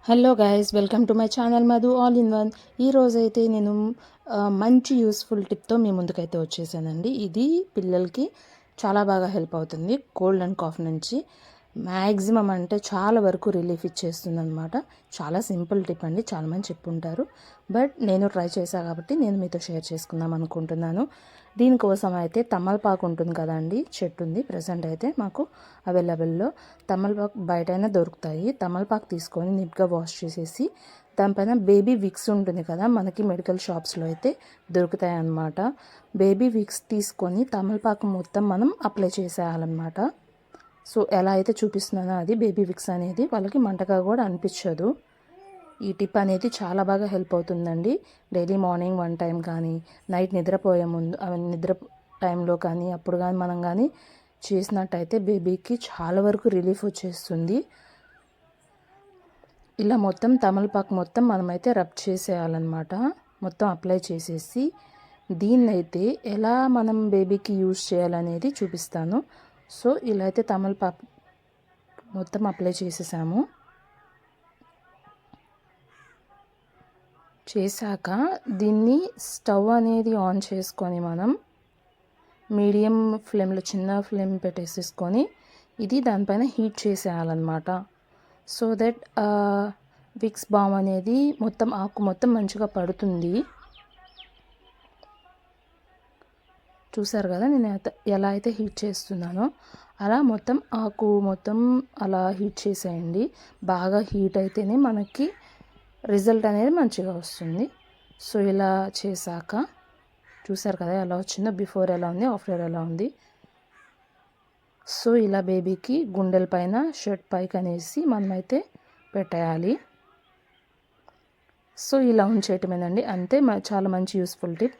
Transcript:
Hello guys, welcome to my channel Madhu all in one. ఈరోజైతే నేను మంచి యూస్ఫుల్ టిప్తో మీ ముందుకైతే వచ్చేసానండి. ఇది పిల్లలకి చాలా బాగా హెల్ప్ అవుతుంది. కోల్డ్ అండ్ కాఫ్ నుంచి మ్యాక్సిమం అంటే చాలా వరకు రిలీఫ్ ఇచ్చేస్తుంది అనమాట. చాలా సింపుల్ టిప్ అండి, చాలామంది చెప్పుంటారు. బట్ నేను ట్రై చేశాను కాబట్టి నేను మీతో షేర్ చేసుకుందాం అనుకుంటున్నాను. దీనికోసం అయితే తమలపాకు ఉంటుంది కదండి, చెట్టు ఉంది ప్రజెంట్ అయితే మాకు అవైలబుల్లో. తమలపాకు బయటైనా దొరుకుతాయి. తమలపాకు తీసుకొని నీట్గా వాష్ చేసేసి దానిపైన బేబీ విక్స్ ఉంటుంది కదా, మనకి మెడికల్ షాప్స్లో అయితే దొరుకుతాయి అన్నమాట. బేబీ విక్స్ తీసుకొని తమలపాకు మొత్తం మనం అప్లై చేసేయాలన్నమాట. సో ఎలా అయితే చూపిస్తున్నానో అది బేబీ విక్స్ అనేది వాళ్ళకి మంటగా కూడా అనిపించదు. ఈ టిప్ అనేది చాలా బాగా హెల్ప్ అవుతుందండి. డైలీ మార్నింగ్ 1 టైం కానీ, నైట్ నిద్రపోయే ముందు నిద్ర టైంలో కానీ, అప్పుడు కానీ మనం కానీ చేసినట్టయితే బేబీకి చాలా వరకు రిలీఫ్ వచ్చేస్తుంది. ఇలా మొత్తం తమలపాకు మొత్తం మనమైతే రబ్ చేసేయాలన్నమాట. మొత్తం అప్లై చేసేసి దీన్నైతే ఎలా మనం బేబీకి యూజ్ చేయాలనేది చూపిస్తాను. సో ఇలా అయితే తమలపాకు మొత్తం అప్లై చేసేసాము. చేశాక దీన్ని స్టవ్ అనేది ఆన్ చేసుకొని మనం మీడియం ఫ్లేమ్లో చిన్న ఫ్లేమ్ పెట్టేసేసుకొని ఇది దానిపైన హీట్ చేసేయాలన్నమాట. సో దట్ విక్స్ బామ్ అనేది మొత్తం ఆకు మొత్తం మంచిగా పడుతుంది. చూసారు కదా నేను ఎలా అయితే హీట్ చేస్తున్నానో అలా మొత్తం ఆకు మొత్తం అలా హీట్ చేసేయండి. బాగా హీట్ అయితేనే మనకి రిజల్ట్ అనేది మంచిగా వస్తుంది. సో ఇలా చేశాక చూసారు కదా ఎలా వచ్చిందో, బిఫోర్ ఎలా ఉంది, ఆఫ్టర్ ఎలా ఉంది. సో ఇలా బేబీకి గుండెల పైన, షర్ట్ పైకి అనేసి మనమైతే పెట్టేయాలి. సో ఇలా ఉంచేయటమేనండి, అంతే. చాలా మంచి యూస్ఫుల్ టిప్.